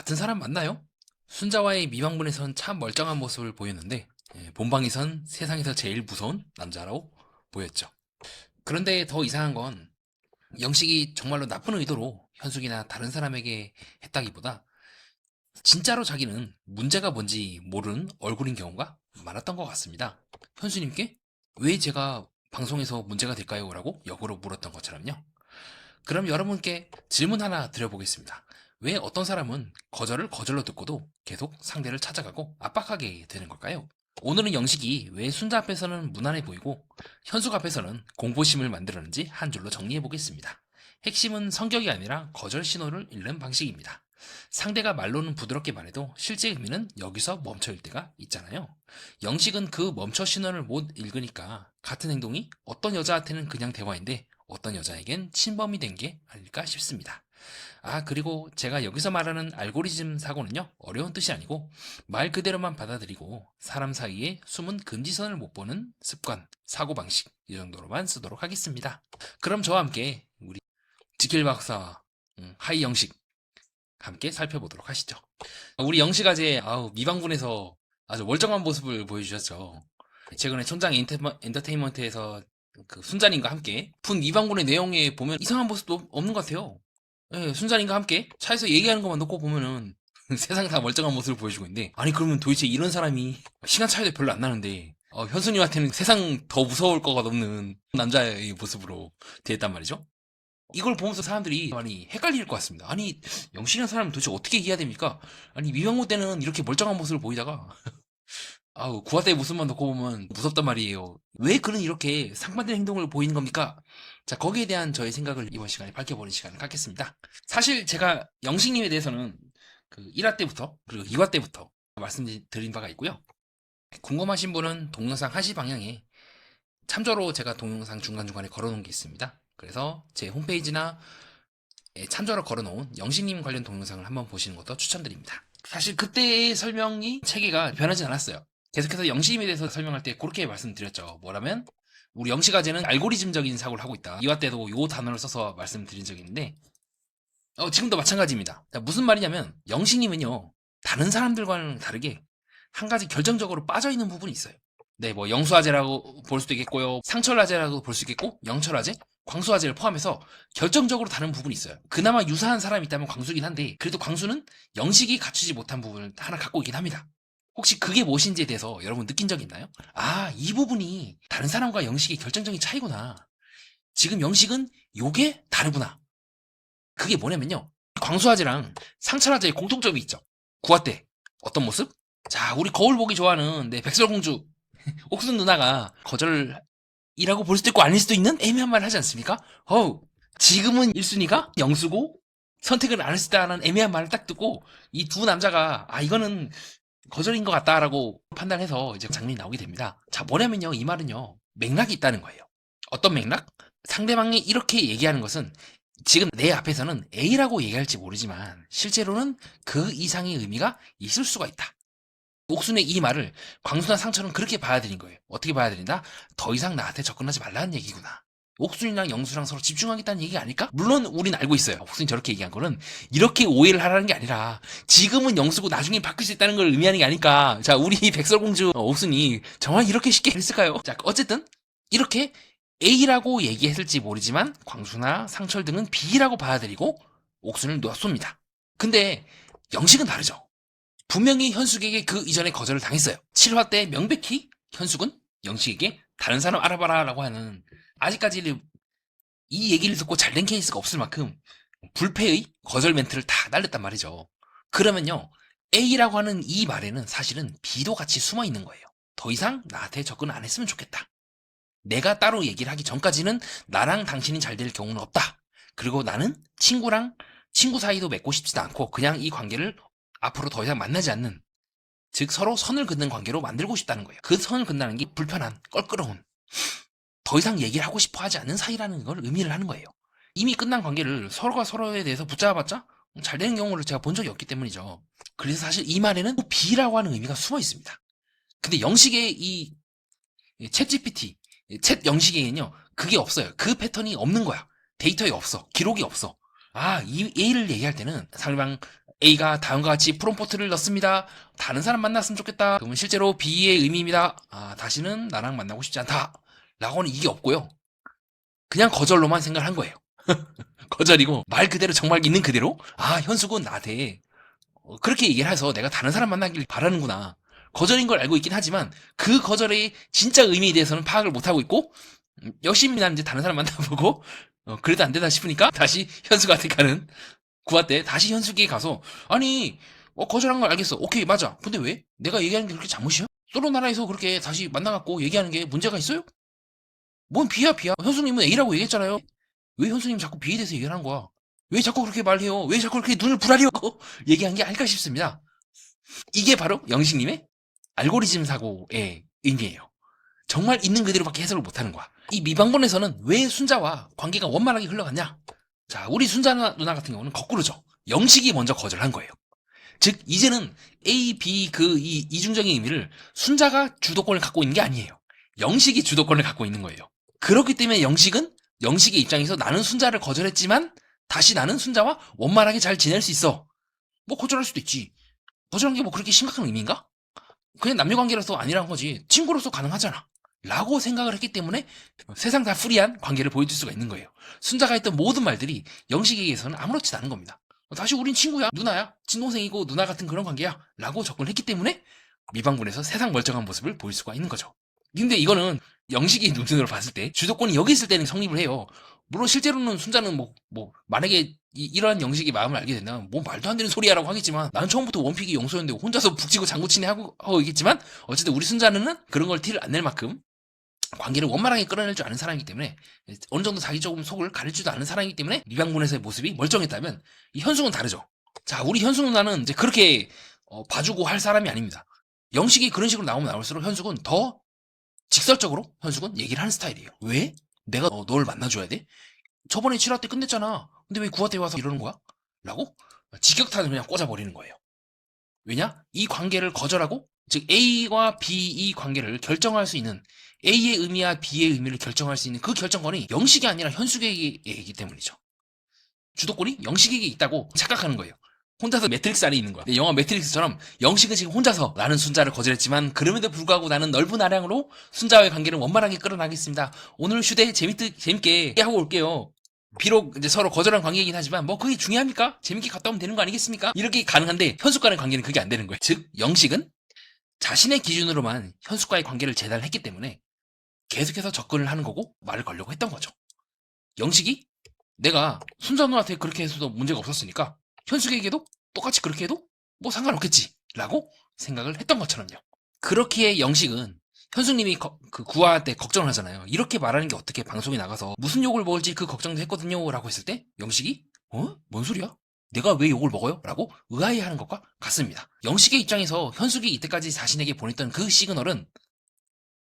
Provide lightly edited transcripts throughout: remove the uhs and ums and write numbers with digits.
같은 사람 맞나요? 순자와의 미방문에선 참 멀쩡한 모습을 보였는데 본방에선 세상에서 제일 무서운 남자라고 보였죠. 그런데 더 이상한 건 영식이 정말로 나쁜 의도로 현숙이나 다른 사람에게 했다기보다 진짜로 자기는 문제가 뭔지 모르는 얼굴인 경우가 많았던 것 같습니다. 현수님께 왜 제가 방송에서 문제가 될까요? 라고 역으로 물었던 것처럼요. 그럼 여러분께 질문 하나 드려보겠습니다. 왜 어떤 사람은 거절을 거절로 듣고도 계속 상대를 찾아가고 압박하게 되는 걸까요? 오늘은 영식이 왜 순자 앞에서는 무난해 보이고 현숙 앞에서는 공포심을 만들었는지 한 줄로 정리해 보겠습니다. 핵심은 성격이 아니라 거절 신호를 읽는 방식입니다. 상대가 말로는 부드럽게 말해도 실제 의미는 여기서 멈춰일 때가 있잖아요. 영식은 그 멈춰 신호를 못 읽으니까 같은 행동이 어떤 여자한테는 그냥 대화인데 어떤 여자에겐 침범이 된 게 아닐까 싶습니다. 그리고 제가 여기서 말하는 알고리즘 사고는요, 어려운 뜻이 아니고 말 그대로만 받아들이고 사람 사이에 숨은 금지선을 못 보는 습관, 사고방식, 이 정도로만 쓰도록 하겠습니다. 그럼 저와 함께 우리 지킬 박사와 하이 영식 함께 살펴보도록 하시죠. 우리 영식 아재 미방군에서 아주 멀쩡한 모습을 보여주셨죠. 최근에 천장 엔터테인먼트에서 그 순자님과 함께 푼 미방군의 내용에 보면 이상한 모습도 없는 것 같아요. 예, 순자님과 함께 차에서 얘기하는 것만 놓고 보면은 세상 다 멀쩡한 모습을 보여주고 있는데, 아니 그러면 도대체 이런 사람이 시간 차이도 별로 안 나는데 현수님한테는 세상 더 무서울 거가 없는 남자의 모습으로 대했단 말이죠. 이걸 보면서 사람들이 많이 헷갈릴 것 같습니다. 아니 영식이라는 사람은 도대체 어떻게 이해해야 됩니까? 아니 미방구 때는 이렇게 멀쩡한 모습을 보이다가 구화대의 모습만 놓고 보면 무섭단 말이에요. 왜 그는 이렇게 상반된 행동을 보이는 겁니까? 자, 거기에 대한 저의 생각을 이번 시간에 밝혀보는 시간을 갖겠습니다. 사실 제가 영식님에 대해서는 그 1화 때부터 그리고 2화 때부터 말씀드린 바가 있고요. 궁금하신 분은 동영상 하시 방향에 참조로 제가 동영상 중간중간에 걸어놓은 게 있습니다. 그래서 제 홈페이지나 참조로 걸어놓은 영식님 관련 동영상을 한번 보시는 것도 추천드립니다. 사실 그때의 설명이 체계가 변하지 않았어요. 계속해서 영식님에 대해서 설명할 때 그렇게 말씀드렸죠. 뭐라면 우리 영식 아재는 알고리즘적인 사고를 하고 있다. 이화 때도 요 단어를 써서 말씀드린 적이 있는데 지금도 마찬가지입니다. 무슨 말이냐면 영식님은요, 다른 사람들과는 다르게 한 가지 결정적으로 빠져있는 부분이 있어요. 네, 뭐 영수아재라고 볼 수도 있겠고요, 상철아재라고 볼 수 있겠고, 영철아재, 광수아재를 포함해서 결정적으로 다른 부분이 있어요. 그나마 유사한 사람이 있다면 광수긴 한데 그래도 광수는 영식이 갖추지 못한 부분을 하나 갖고 있긴 합니다. 혹시 그게 무엇인지에 대해서 여러분 느낀 적 있나요? 이 부분이 다른 사람과 영식의 결정적인 차이구나. 지금 영식은 요게 다르구나. 그게 뭐냐면요, 광수아재랑 상철아재의 공통점이 있죠. 구화 때 어떤 모습? 자, 우리 거울 보기 좋아하는 백설공주 옥순 누나가 거절이라고 볼 수도 있고 아닐 수도 있는 애매한 말을 하지 않습니까? 지금은 1순위가 영수고 선택을 안 했을 때라는 애매한 말을 딱 듣고 이 두 남자가 이거는 거절인 것 같다라고 판단해서 이제 장면이 나오게 됩니다. 자, 뭐냐면요, 이 말은요, 맥락이 있다는 거예요. 어떤 맥락? 상대방이 이렇게 얘기하는 것은 지금 내 앞에서는 A라고 얘기할지 모르지만 실제로는 그 이상의 의미가 있을 수가 있다. 옥순의 이 말을 광수나 상철은 그렇게 받아들인 거예요. 어떻게 받아들인다? 더 이상 나한테 접근하지 말라는 얘기구나. 옥순이랑 영수랑 서로 집중하겠다는 얘기 아닐까? 물론 우린 알고 있어요. 옥순이 저렇게 얘기한 거는 이렇게 오해를 하라는 게 아니라 지금은 영수고 나중에 바뀔 수 있다는 걸 의미하는 게 아닐까. 자, 우리 백설공주 옥순이 정말 이렇게 쉽게 했을까요? 자, 어쨌든 이렇게 A라고 얘기했을지 모르지만 광수나 상철 등은 B라고 받아들이고 옥순을 놨습니다. 근데 영식은 다르죠. 분명히 현숙에게 그 이전에 거절을 당했어요. 7화 때 명백히 현숙은 영식에게 다른 사람 알아봐라 라고 하는, 아직까지 이 얘기를 듣고 잘된 케이스가 없을 만큼 불패의 거절 멘트를 다 날렸단 말이죠. 그러면요, A라고 하는 이 말에는 사실은 B도 같이 숨어 있는 거예요. 더 이상 나한테 접근 안 했으면 좋겠다. 내가 따로 얘기를 하기 전까지는 나랑 당신이 잘 될 경우는 없다. 그리고 나는 친구 사이도 맺고 싶지도 않고 그냥 이 관계를 앞으로 더 이상 만나지 않는, 즉 서로 선을 긋는 관계로 만들고 싶다는 거예요. 그 선을 긋는다는 게 불편한, 껄끄러운, 더 이상 얘기를 하고 싶어 하지 않는 사이라는 걸 의미를 하는 거예요. 이미 끝난 관계를 서로가 서로에 대해서 붙잡아봤자 잘 되는 경우를 제가 본 적이 없기 때문이죠. 그래서 사실 이 말에는 B라고 하는 의미가 숨어 있습니다. 근데 영식의 이 챗 GPT, 챗 영식에는요, 그게 없어요. 그 패턴이 없는 거야. 데이터에 없어. 기록이 없어. 이 A를 얘기할 때는 상대방 A가 다음과 같이 프롬포트를 넣습니다. 다른 사람 만났으면 좋겠다. 그러면 실제로 B의 의미입니다. 다시는 나랑 만나고 싶지 않다. 라고는 이게 없고요. 그냥 거절로만 생각을 한 거예요. 거절이고 말 그대로 정말 있는 그대로 현숙은 나한테 그렇게 얘기를 해서 내가 다른 사람 만나길 바라는구나. 거절인 걸 알고 있긴 하지만 그 거절의 진짜 의미에 대해서는 파악을 못하고 있고 열심히 난 이제 다른 사람 만나보고 그래도 안 되다 싶으니까 다시 현숙한테 가는 구화 때 다시 현숙에게 가서 아니 거절한 걸 알겠어. 오케이 맞아. 근데 왜? 내가 얘기하는 게 그렇게 잘못이야? 솔로 나라에서 그렇게 다시 만나갖고 얘기하는 게 문제가 있어요? 뭔 B야 B야. 현숙님은 A라고 얘기했잖아요. 왜 현숙님 자꾸 B에 대해서 얘기를 한 거야? 왜 자꾸 그렇게 말해요? 왜 자꾸 그렇게 눈을 부라리고 얘기한 게 아닐까 싶습니다. 이게 바로 영식님의 알고리즘 사고의 의미예요. 정말 있는 그대로밖에 해석을 못하는 거야. 이 미방본에서는 왜 순자와 관계가 원만하게 흘러갔냐? 자, 우리 순자 누나 같은 경우는 거꾸로죠. 영식이 먼저 거절한 거예요. 즉 이제는 A, B 이 이중적인 의미를 순자가 주도권을 갖고 있는 게 아니에요. 영식이 주도권을 갖고 있는 거예요. 그렇기 때문에 영식의 입장에서 나는 순자를 거절했지만 다시 나는 순자와 원만하게 잘 지낼 수 있어. 뭐 거절할 수도 있지. 거절한 게 뭐 그렇게 심각한 의미인가? 그냥 남녀관계로서 아니라는 거지. 친구로서 가능하잖아. 라고 생각을 했기 때문에 세상 다 프리한 관계를 보여줄 수가 있는 거예요. 순자가 했던 모든 말들이 영식에게서는 아무렇지도 않은 겁니다. 다시 우린 친구야, 누나야, 친동생이고 누나 같은 그런 관계야 라고 접근을 했기 때문에 미방군에서 세상 멀쩡한 모습을 보일 수가 있는 거죠. 근데 이거는 영식이 눈으로 봤을 때 주도권이 여기 있을 때는 성립을 해요. 물론 실제로는 순자는 만약에 이러한 영식이 마음을 알게 된다면 뭐 말도 안 되는 소리야라고 하겠지만 나는 처음부터 원픽이 영소였는데 혼자서 북치고 장구치네 하고 있겠지만 어쨌든 우리 순자는 그런 걸 티를 안 낼 만큼 관계를 원만하게 끌어낼 줄 아는 사람이기 때문에 어느 정도 자기 조금 속을 가릴 줄도 아는 사람이기 때문에 미방군에서의 모습이 멀쩡했다면 이 현숙은 다르죠. 자, 우리 현숙 누나는 이제 그렇게 봐주고 할 사람이 아닙니다. 영식이 그런 식으로 나오면 나올수록 현숙은 더 직설적으로 현숙은 얘기를 하는 스타일이에요. 왜? 내가 널 만나줘야 돼? 저번에 7화 때 끝냈잖아. 근데 왜 9화 때 와서 이러는 거야? 라고 직격탄을 그냥 꽂아버리는 거예요. 왜냐? 이 관계를 거절하고 즉 A와 B 이 관계를 결정할 수 있는 A의 의미와 B의 의미를 결정할 수 있는 그 결정권이 영식이 아니라 현숙에게이기 때문이죠. 주도권이 영식에게 있다고 착각하는 거예요. 혼자서 매트릭스 안에 있는 거야. 영화 매트릭스처럼 영식은 지금 혼자서 나는 순자를 거절했지만 그럼에도 불구하고 나는 넓은 아량으로 순자와의 관계를 원만하게 끌어나가겠습니다. 오늘 휴대 재밌게 하고 올게요. 비록 이제 서로 거절한 관계이긴 하지만 뭐 그게 중요합니까? 재밌게 갔다 오면 되는 거 아니겠습니까? 이렇게 가능한데 현숙과의 관계는 그게 안 되는 거예요. 즉 영식은 자신의 기준으로만 현숙과의 관계를 재단했기 때문에 계속해서 접근을 하는 거고 말을 걸려고 했던 거죠. 영식이 내가 순자 누나한테 그렇게 해서도 문제가 없었으니까 현숙에게도 똑같이 그렇게 해도 뭐 상관없겠지 라고 생각을 했던 것처럼요. 그렇기에 영식은 현숙님이 그 구화 때 걱정을 하잖아요. 이렇게 말하는 게 어떻게 방송에 나가서 무슨 욕을 먹을지 그 걱정도 했거든요 라고 했을 때 영식이 뭔 소리야? 내가 왜 욕을 먹어요? 라고 의아해하는 것과 같습니다. 영식의 입장에서 현숙이 이때까지 자신에게 보냈던 그 시그널은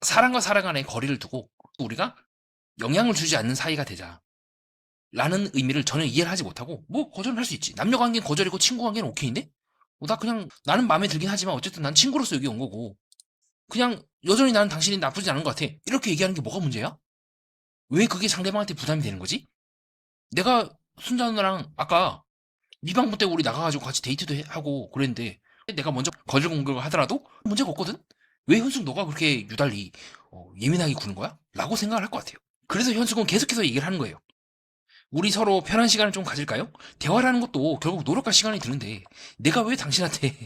사람과 사람 간의 거리를 두고 우리가 영향을 주지 않는 사이가 되자 라는 의미를 전혀 이해를 하지 못하고 뭐 거절은 할 수 있지. 남녀관계는 거절이고 친구관계는 오케이인데 나 그냥 나는 마음에 들긴 하지만 어쨌든 난 친구로서 여기 온 거고 그냥 여전히 나는 당신이 나쁘지 않은 것 같아. 이렇게 얘기하는 게 뭐가 문제야? 왜 그게 상대방한테 부담이 되는 거지? 내가 순자 누나랑 아까 미방부 때 우리 나가가지고 같이 데이트도 하고 그랬는데 내가 먼저 거절 공격을 하더라도 문제가 없거든? 왜 현숙 너가 그렇게 유달리 예민하게 구는 거야? 라고 생각을 할 것 같아요. 그래서 현숙은 계속해서 얘기를 하는 거예요. 우리 서로 편한 시간을 좀 가질까요? 대화라는 것도 결국 노력과 시간이 드는데 내가 왜 당신한테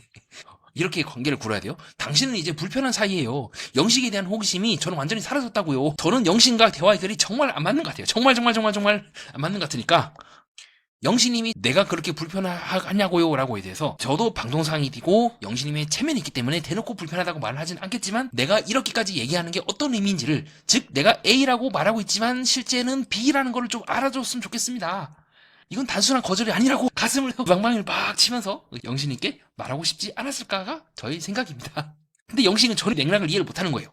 이렇게 관계를 굴어야 돼요? 당신은 이제 불편한 사이예요. 영식에 대한 호기심이 저는 완전히 사라졌다고요. 저는 영식과 대화의 결이 정말 안 맞는 것 같아요. 정말 안 맞는 것 같으니까 영식님이 내가 그렇게 불편하냐고요 라고에 대해서 저도 방송상이고 영식님의 체면이 있기 때문에 대놓고 불편하다고 말을 하진 않겠지만 내가 이렇게까지 얘기하는 게 어떤 의미인지를 즉 내가 A라고 말하고 있지만 실제는 B라는 걸 좀 알아줬으면 좋겠습니다. 이건 단순한 거절이 아니라고 가슴을 방망이를 막 치면서 영식님께 말하고 싶지 않았을까가 저의 생각입니다. 근데 영식은 저의 맥락을 이해를 못하는 거예요.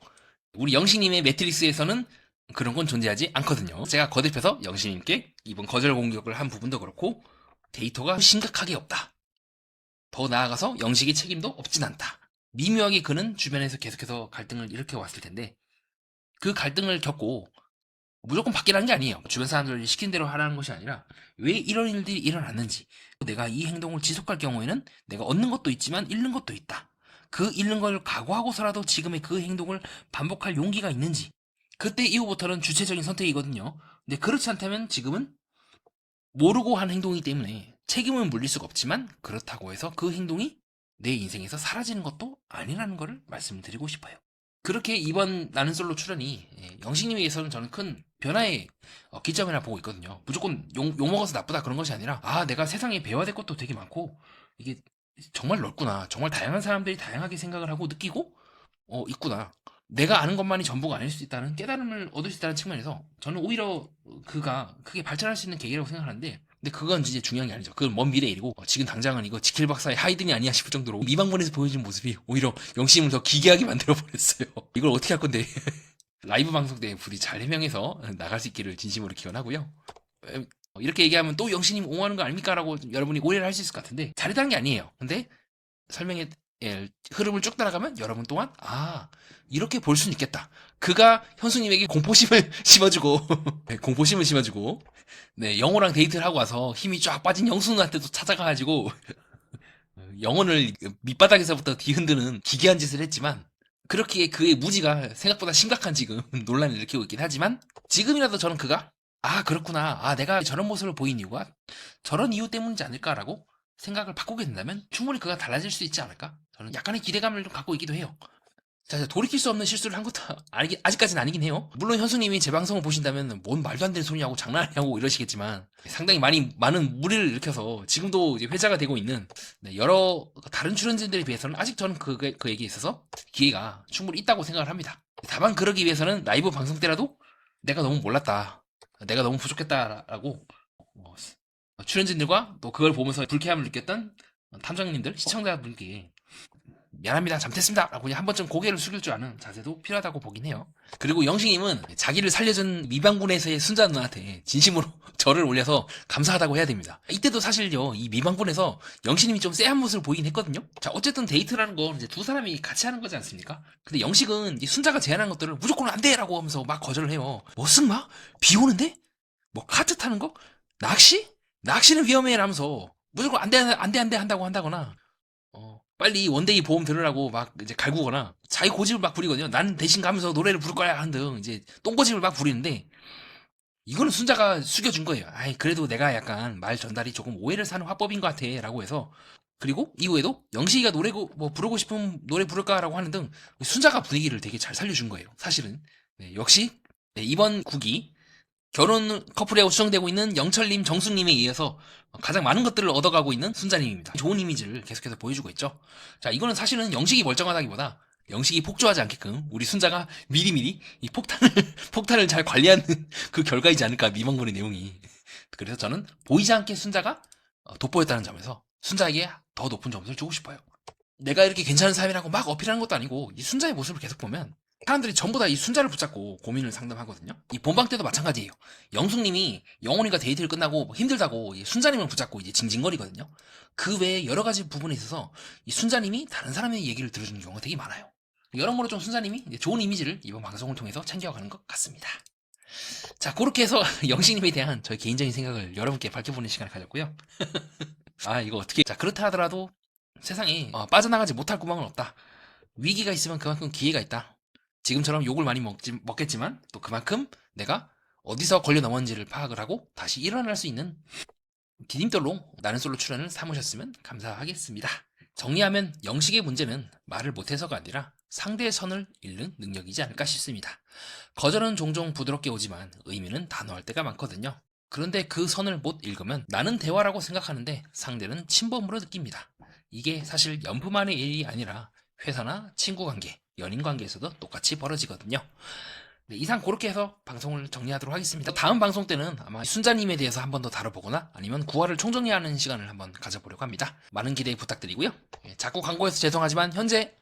우리 영식님의 매트릭스에서는 그런 건 존재하지 않거든요. 제가 거듭해서 영식님께 이번 거절 공격을 한 부분도 그렇고 데이터가 심각하게 없다. 더 나아가서 영식의 책임도 없진 않다. 미묘하게 그는 주변에서 계속해서 갈등을 일으켜 왔을 텐데 그 갈등을 겪고 무조건 바뀌라는 게 아니에요. 주변 사람들이 시킨 대로 하라는 것이 아니라 왜 이런 일들이 일어났는지, 내가 이 행동을 지속할 경우에는 내가 얻는 것도 있지만 잃는 것도 있다. 그 잃는 걸 각오하고서라도 지금의 그 행동을 반복할 용기가 있는지, 그때 이후부터는 주체적인 선택이거든요. 근데 그렇지 않다면 지금은 모르고 한 행동이기 때문에 책임은 물릴 수가 없지만, 그렇다고 해서 그 행동이 내 인생에서 사라지는 것도 아니라는 것을 말씀드리고 싶어요. 그렇게 이번 나는 솔로 출연이 영식님에 의해서는 저는 큰 변화의 기점이라 보고 있거든요. 무조건 욕먹어서 나쁘다 그런 것이 아니라, 아, 내가 세상에 배워야 될 것도 되게 많고 이게 정말 넓구나, 정말 다양한 사람들이 다양하게 생각을 하고 느끼고 있구나, 내가 아는 것만이 전부가 아닐 수 있다는 깨달음을 얻을 수 있다는 측면에서 저는 오히려 그가 크게 발전할 수 있는 계기라고 생각하는데, 근데 그건 이제 중요한 게 아니죠. 그건 먼 미래 일이고, 지금 당장은 이거 지킬 박사의 하이든이 아니야 싶을 정도로 미방문에서 보여진 모습이 오히려 영심을 더 기괴하게 만들어 버렸어요. 이걸 어떻게 할 건데. 라이브 방송 때 부디 잘 해명해서 나갈 수 있기를 진심으로 기원하고요. 이렇게 얘기하면 또 영신님 옹호하는 거 아닙니까? 라고 여러분이 오해를 할 수 있을 것 같은데, 잘했다는 게 아니에요. 근데 설명의 흐름을 쭉 따라가면 여러분 또한, 아, 이렇게 볼 수는 있겠다. 그가 현수님에게 공포심을 심어주고 공포심을 심어주고, 네, 영호랑 데이트를 하고 와서 힘이 쫙 빠진 영수누한테도 찾아가가지고 영혼을 밑바닥에서부터 뒤흔드는 기괴한 짓을 했지만, 그렇기에 그의 무지가 생각보다 심각한 지금 논란을 일으키고 있긴 하지만, 지금이라도 저는 그가, 아, 그렇구나, 아, 내가 저런 모습을 보인 이유가 저런 이유 때문이지 않을까라고 생각을 바꾸게 된다면 충분히 그가 달라질 수 있지 않을까? 저는 약간의 기대감을 좀 갖고 있기도 해요. 자, 돌이킬 수 없는 실수를 한 것도 아직까지는 아니긴 해요. 물론 현수님이 제 방송을 보신다면 뭔 말도 안 되는 소리냐고 장난하냐고 이러시겠지만, 상당히 많은 무리를 일으켜서 지금도 이제 회자가 되고 있는, 네, 여러 다른 출연진들에 비해서는 아직 저는 그에게 있어서 기회가 충분히 있다고 생각을 합니다. 다만 그러기 위해서는 라이브 방송 때라도 내가 너무 몰랐다, 내가 너무 부족했다라고 출연진들과 또 그걸 보면서 불쾌함을 느꼈던 탐정님들, 시청자분께 미안합니다, 잘못했습니다 라고 한 번쯤 고개를 숙일 줄 아는 자세도 필요하다고 보긴 해요. 그리고 영식님은 자기를 살려준 미방군에서의 순자 누나한테 진심으로 절을 올려서 감사하다고 해야 됩니다. 이때도 사실요, 이 미방군에서 영식님이 좀 쎄한 모습을 보이긴 했거든요. 자, 어쨌든 데이트라는 건 이제 두 사람이 같이 하는 거지 않습니까? 근데 영식은 이 순자가 제안한 것들을 무조건 안 돼! 라고 하면서 막 거절을 해요. 뭐 승마? 비 오는데? 뭐 카트 타는 거? 낚시? 낚시는 위험해! 라면서 무조건 안 돼, 안 돼, 안 돼 한다고 한다거나, 빨리 원데이 보험 들으라고 막 이제 갈구거나 자기 고집을 막 부리거든요. 난 대신 가면서 노래를 부를 거야 하는 등 이제 똥고집을 막 부리는데, 이거는 순자가 숙여준 거예요. 아이, 그래도 내가 약간 말 전달이 조금 오해를 사는 화법인 것 같아 라고 해서, 그리고 이후에도 영식이가 노래 뭐 부르고 싶은 노래 부를까라고 하는 등 순자가 분위기를 되게 잘 살려준 거예요, 사실은. 네, 역시 이번 국이 결혼 커플이라고 추정되고 있는 영철님, 정숙님에 의해서 가장 많은 것들을 얻어가고 있는 순자님입니다. 좋은 이미지를 계속해서 보여주고 있죠. 자, 이거는 사실은 영식이 멀쩡하다기보다 영식이 폭주하지 않게끔 우리 순자가 미리미리 이 폭탄을 잘 관리하는 그 결과이지 않을까, 미망군의 내용이. 그래서 저는 보이지 않게 순자가 돋보였다는 점에서 순자에게 더 높은 점수를 주고 싶어요. 내가 이렇게 괜찮은 사람이라고 막 어필하는 것도 아니고, 이 순자의 모습을 계속 보면 사람들이 전부 다 이 순자를 붙잡고 고민을 상담하거든요. 이 본방 때도 마찬가지예요. 영숙님이 영혼이가 데이트를 끝나고 힘들다고 이 순자님을 붙잡고 이제 징징거리거든요. 그 외에 여러 가지 부분에 있어서 이 순자님이 다른 사람의 얘기를 들어주는 경우가 되게 많아요. 여러모로 좀 순자님이 이제 좋은 이미지를 이번 방송을 통해서 챙겨가는 것 같습니다. 자, 그렇게 해서 영식님에 대한 저의 개인적인 생각을 여러분께 밝혀보는 시간을 가졌고요. 아, 이거 어떻게, 자, 그렇다 하더라도 세상에 빠져나가지 못할 구멍은 없다. 위기가 있으면 그만큼 기회가 있다. 지금처럼 욕을 많이 먹겠지만 또 그만큼 내가 어디서 걸려 넘었는지를 파악을 하고 다시 일어날 수 있는 디딤돌로 나는 솔로 출연을 삼으셨으면 감사하겠습니다. 정리하면 영식의 문제는 말을 못해서가 아니라 상대의 선을 읽는 능력이지 않을까 싶습니다. 거절은 종종 부드럽게 오지만 의미는 단호할 때가 많거든요. 그런데 그 선을 못 읽으면 나는 대화라고 생각하는데 상대는 침범으로 느낍니다. 이게 사실 연프만의 일이 아니라 회사나 친구관계, 연인관계에서도 똑같이 벌어지거든요. 네, 이상 그렇게 해서 방송을 정리하도록 하겠습니다. 다음 방송 때는 아마 순자님에 대해서 한 번 더 다뤄보거나 아니면 구화를 총정리하는 시간을 한번 가져보려고 합니다. 많은 기대 부탁드리고요. 자꾸 광고해서 죄송하지만 현재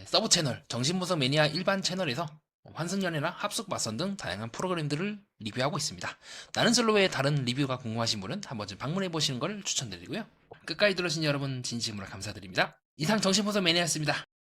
서브 채널 정신분석 매니아 일반 채널에서 환승연애나 합숙 맞선 등 다양한 프로그램들을 리뷰하고 있습니다. 나는 솔로 외에 다른 리뷰가 궁금하신 분은 한 번쯤 방문해보시는 걸 추천드리고요. 끝까지 들어주신 여러분 진심으로 감사드립니다. 이상 정신분석 매니아였습니다.